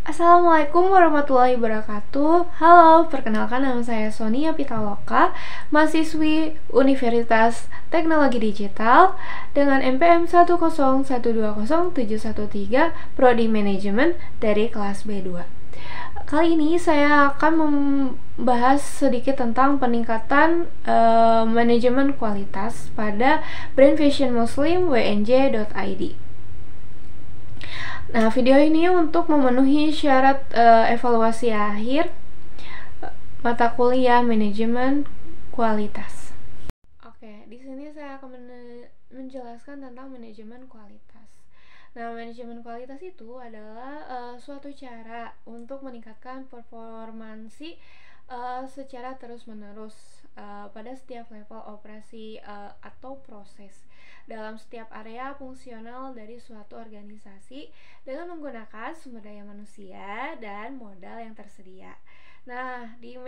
Assalamualaikum warahmatullahi wabarakatuh. Halo, perkenalkan nama saya Sonia Pitaloka, mahasiswi Universitas Teknologi Digital dengan NPM 101207113 Prodi Manajemen dari kelas B2. Kali ini saya akan membahas sedikit tentang peningkatan manajemen kualitas pada brand fashion muslim WNJ.id. Nah, video ini untuk memenuhi syarat evaluasi akhir mata kuliah manajemen kualitas. Oke, di sini saya akan menjelaskan tentang manajemen kualitas. Nah, manajemen kualitas itu adalah suatu cara untuk meningkatkan performansi secara terus-menerus pada setiap level operasi atau proses dalam setiap area fungsional dari suatu organisasi dengan menggunakan sumber daya manusia dan modal yang tersedia. Nah, di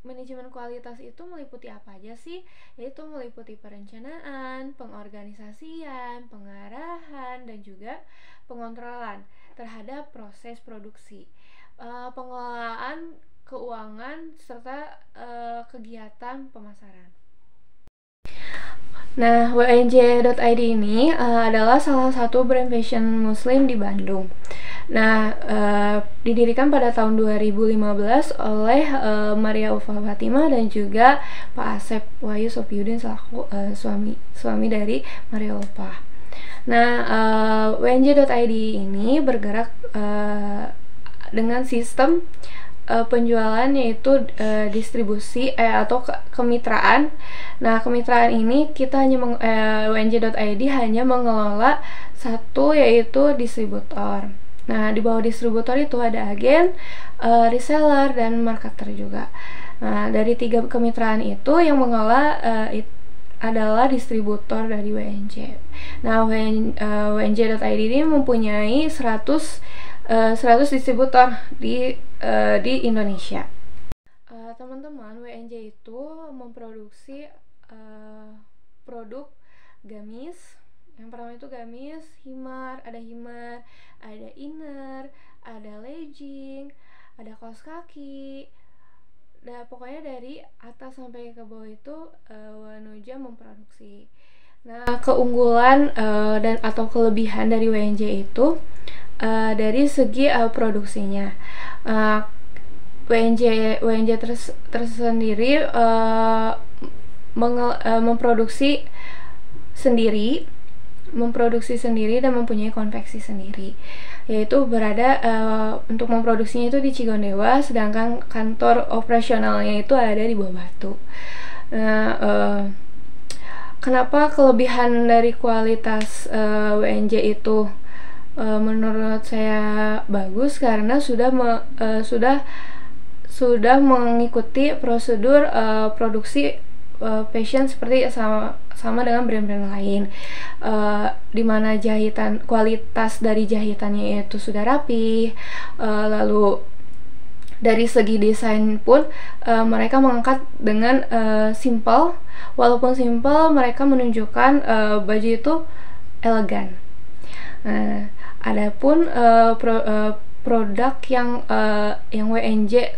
manajemen kualitas itu meliputi apa aja sih? Yaitu meliputi perencanaan, pengorganisasian, pengarahan, dan juga pengontrolan terhadap proses produksi, pengelolaan keuangan, serta kegiatan pemasaran. Nah, WNJ.id ini adalah salah satu brand fashion muslim di Bandung. Nah, didirikan pada tahun 2015 oleh Maria Ulfa Fatimah dan juga Pak Asep Wahyu Sopiudin selaku suami dari Maria Ulfa. Nah, WNJ.id ini bergerak dengan sistem penjualan yaitu distribusi atau kemitraan. Nah, kemitraan ini kita hanya WNJ.id hanya mengelola satu, yaitu distributor. Nah, di bawah distributor itu ada agen, reseller, dan marketer juga. Nah, dari 3 kemitraan itu yang mengelola adalah distributor dari WNJ. Nah, WNJ.id ini mempunyai 100 distributor di Indonesia. Teman-teman, WNJ itu memproduksi produk gamis. Yang pertama itu gamis, himar, ada inner, ada legging, ada kaos kaki. Nah, pokoknya dari atas sampai ke bawah itu Wanuja memproduksi. Nah, keunggulan dan atau kelebihan dari WNJ itu dari segi produksinya. WNJ tersendiri memproduksi sendiri dan mempunyai konveksi sendiri, yaitu berada untuk memproduksinya itu di Cigondewa, sedangkan kantor operasionalnya itu ada di Buah Batu. Nah, kenapa kelebihan dari kualitas WNJ itu menurut saya bagus? Karena sudah mengikuti prosedur produksi fashion seperti sama dengan brand-brand lain, dimana kualitas dari jahitannya itu sudah rapi, lalu dari segi desain pun mereka mengangkat dengan simple. Walaupun simple, mereka menunjukkan baju itu elegan. Adapun produk yang WNJ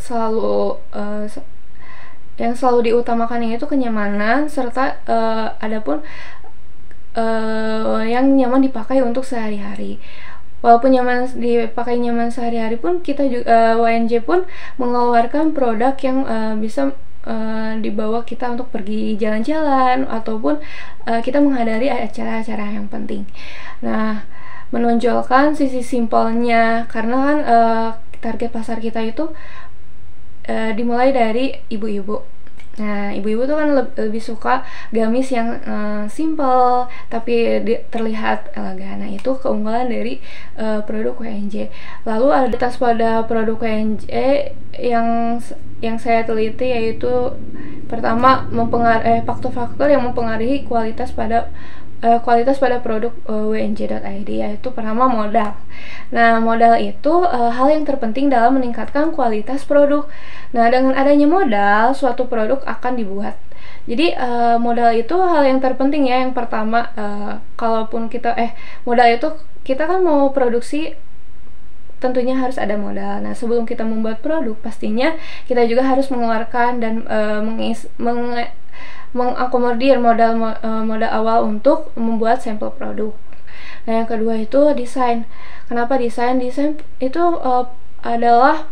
yang selalu diutamakan itu kenyamanan, serta adapun yang nyaman dipakai untuk sehari-hari. Walaupun dipakai nyaman sehari-hari pun, kita juga WNJ pun mengeluarkan produk yang bisa dibawa kita untuk pergi jalan-jalan ataupun kita menghadiri acara-acara yang penting. Nah, menonjolkan sisi simpelnya, karena kan target pasar kita itu dimulai dari ibu-ibu. Nah, ibu-ibu tuh kan lebih suka gamis yang simple tapi terlihat elegan. Nah, itu keunggulan dari produk WNJ. Lalu ada tas pada produk WNJ yang saya teliti, yaitu pertama faktor-faktor yang mempengaruhi kualitas pada produk WNJ.id, yaitu pertama modal. Nah, modal itu hal yang terpenting dalam meningkatkan kualitas produk. Nah, dengan adanya modal, suatu produk akan dibuat. Jadi modal itu hal yang terpenting ya. Yang pertama, kalaupun kita modal itu kita kan mau produksi tentunya harus ada modal. Nah, sebelum kita membuat produk, pastinya kita juga harus mengeluarkan dan mengakomodir modal awal untuk membuat sampel produk. Nah, yang kedua itu desain. Kenapa desain? Desain itu adalah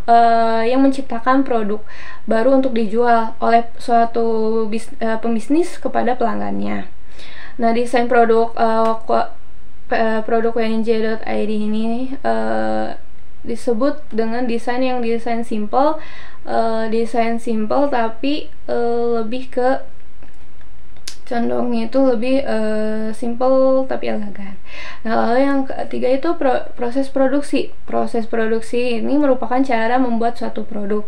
yang menciptakan produk baru untuk dijual oleh suatu pembisnis kepada pelanggannya. Nah, desain produk produk WNJ.id ini disebut dengan desain simple tapi lebih ke condongnya itu lebih simple tapi elegan. Nah, lalu yang ketiga itu proses produksi. Proses produksi ini merupakan cara membuat suatu produk.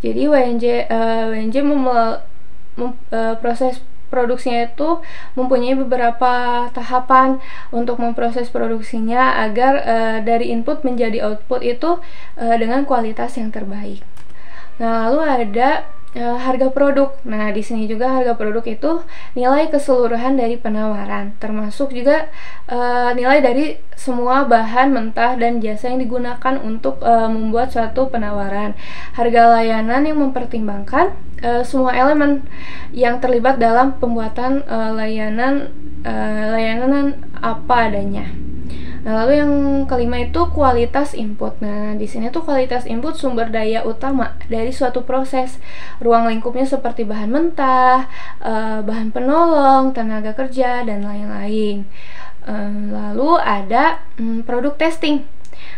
Jadi WNJ proses produksinya itu mempunyai beberapa tahapan untuk memproses produksinya agar dari input menjadi output itu dengan kualitas yang terbaik. Nah, lalu ada harga produk. Nah, di sini juga harga produk itu nilai keseluruhan dari penawaran, termasuk juga nilai dari semua bahan mentah dan jasa yang digunakan untuk membuat suatu penawaran. Harga layanan yang mempertimbangkan semua elemen yang terlibat dalam pembuatan layanan apa adanya. Nah, lalu yang kelima itu kualitas input. Nah, di sini tuh kualitas input sumber daya utama dari suatu proses. Ruang lingkupnya seperti bahan mentah, bahan penolong, tenaga kerja, dan lain-lain. Lalu ada produk testing.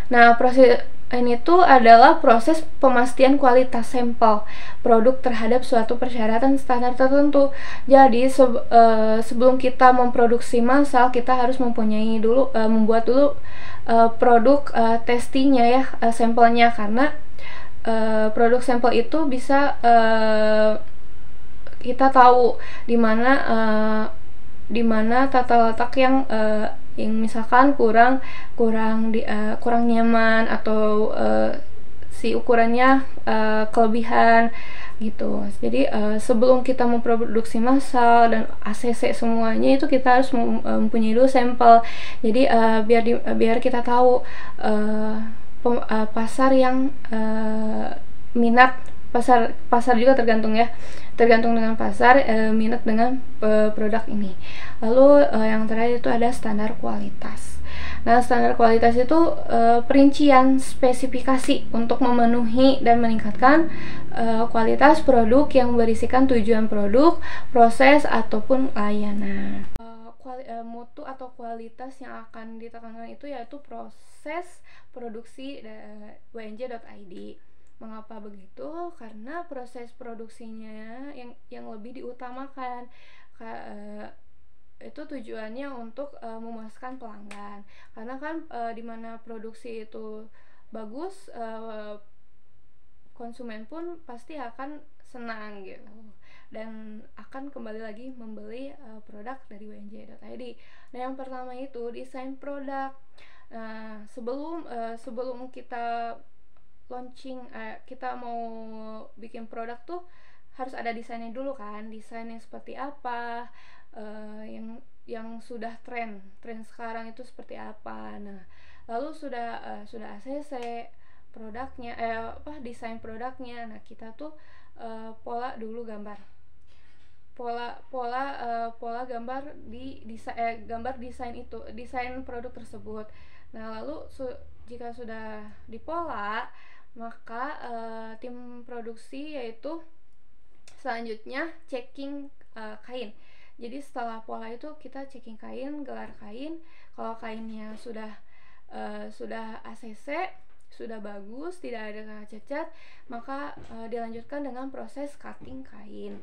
Nah, proses ini tuh adalah proses pemastian kualitas sampel produk terhadap suatu persyaratan standar tertentu. Jadi sebelum kita memproduksi massal, kita harus membuat dulu produk testingnya ya, sampelnya, karena produk sampel itu bisa kita tahu di mana tata letak yang misalkan kurang nyaman atau si ukurannya kelebihan gitu. Jadi sebelum kita memproduksi massal dan ACC semuanya itu kita harus mempunyai dulu sampel. Jadi biar kita tahu pasar yang minat. Pasar juga tergantung dengan pasar minat dengan produk ini. Lalu yang terakhir itu ada standar kualitas. Nah, standar kualitas itu perincian spesifikasi untuk memenuhi dan meningkatkan kualitas produk yang berisikan tujuan produk, proses ataupun layanan. Mutu atau kualitas yang akan ditekankan itu yaitu proses produksi WNJ.id. Mengapa begitu? Karena proses produksinya yang lebih diutamakan. Itu tujuannya untuk memuaskan pelanggan. Karena kan dimana produksi itu bagus, konsumen pun pasti akan senang gitu dan akan kembali lagi membeli produk dari WNJ.id. Nah, yang pertama itu desain produk. Nah, sebelum kita launching, kita mau bikin produk tuh harus ada desainnya dulu kan. Desainnya seperti apa, yang sudah tren sekarang itu seperti apa. Nah, lalu sudah ACC produknya, desain produknya. Nah, kita tuh pola gambar gambar desain produk tersebut. Nah, lalu jika sudah dipola, maka tim produksi yaitu selanjutnya checking kain. Jadi setelah pola itu kita checking kain, gelar kain. Kalau kainnya sudah ACC, sudah bagus, tidak ada cacat, maka dilanjutkan dengan proses cutting kain.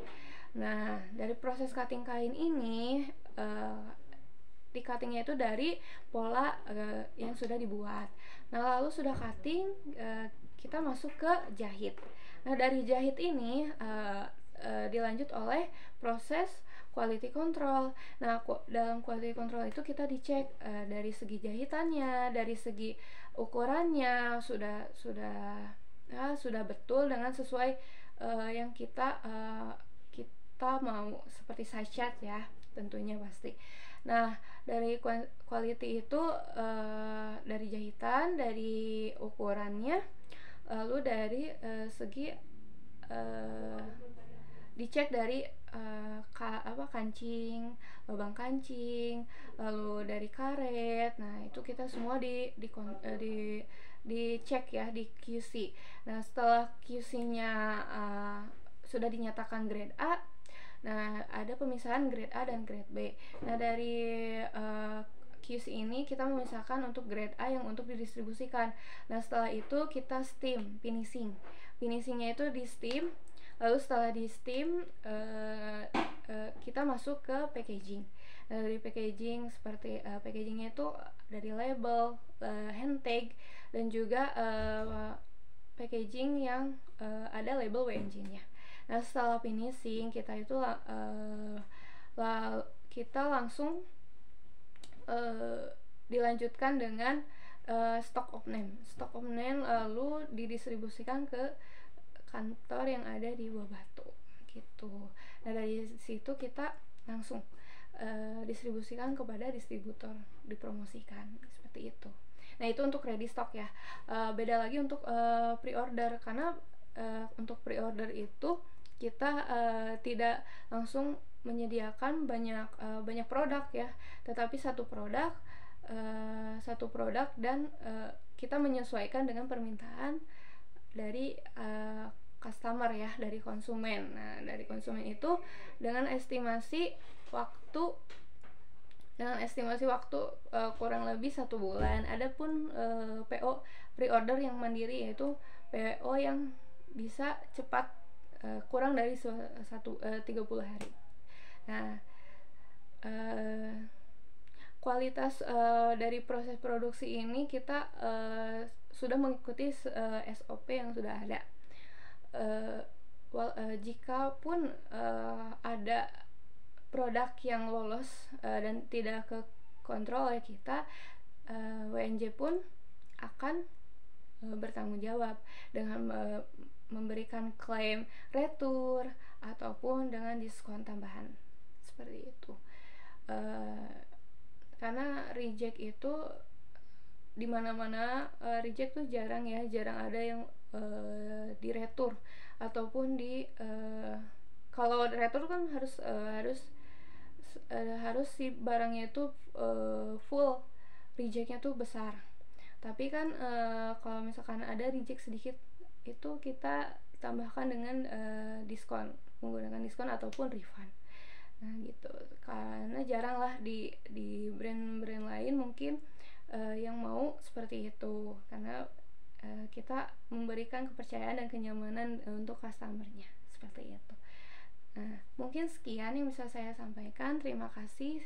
Nah, dari proses cutting kain ini di cuttingnya itu dari pola yang sudah dibuat. Nah, lalu sudah cutting, kita masuk ke jahit. Nah, dari jahit ini dilanjut oleh proses quality control. Nah, dalam quality control itu kita dicek dari segi jahitannya, dari segi ukurannya sudah betul dengan sesuai yang kita mau, seperti size chart ya, tentunya pasti. Nah, dari quality itu dari jahitan, dari ukurannya, lalu dari segi dicek dari kancing, lubang kancing, lalu dari karet. Nah, itu kita semua dicek ya, di QC. Nah, setelah QC-nya sudah dinyatakan grade A, nah ada pemisahan grade A dan grade B. Nah, dari QC ini kita memisahkan untuk grade A yang untuk didistribusikan. Nah, setelah itu kita steam, finishingnya itu di steam. Lalu setelah di steam kita masuk ke packaging. Nah, dari packaging seperti packagingnya itu dari label, hand tag, dan juga packaging yang ada label WNJ-nya. Nah, setelah finishing kita itu kita langsung dilanjutkan dengan stock of name lalu didistribusikan ke kantor yang ada di Buah Batu gitu. Nah, dari situ kita langsung distribusikan kepada distributor, dipromosikan seperti itu. Nah, itu untuk ready stock ya. Beda lagi untuk pre-order, karena untuk pre-order itu kita tidak langsung menyediakan banyak produk ya, tetapi satu produk dan kita menyesuaikan dengan permintaan dari customer ya, dari konsumen. Nah, dari konsumen itu dengan estimasi waktu kurang lebih 1 bulan. Adapun PO pre-order yang mandiri, yaitu PO yang bisa cepat kurang dari 30 hari. Nah, kualitas dari proses produksi ini kita sudah mengikuti SOP yang sudah ada. Jika pun ada produk yang lolos dan tidak ke kontrol oleh kita, WNJ pun akan bertanggung jawab dengan memberikan klaim retur ataupun dengan diskon tambahan seperti itu. Karena reject itu di mana-mana, reject tuh jarang ada yang di retur ataupun di kalau retur kan harus si barangnya itu full, rejectnya tuh besar. Tapi kan kalau misalkan ada reject sedikit, itu kita tambahkan dengan menggunakan diskon ataupun refund. Nah, gitu. Karena jarang lah di brand-brand lain mungkin yang mau seperti itu, karena kita memberikan kepercayaan dan kenyamanan untuk customernya seperti itu. Nah, mungkin sekian yang bisa saya sampaikan. Terima kasih.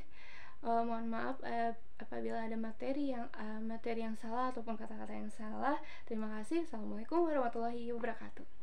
Mohon maaf apabila ada materi yang salah ataupun kata-kata yang salah. Terima kasih. Assalamualaikum warahmatullahi wabarakatuh.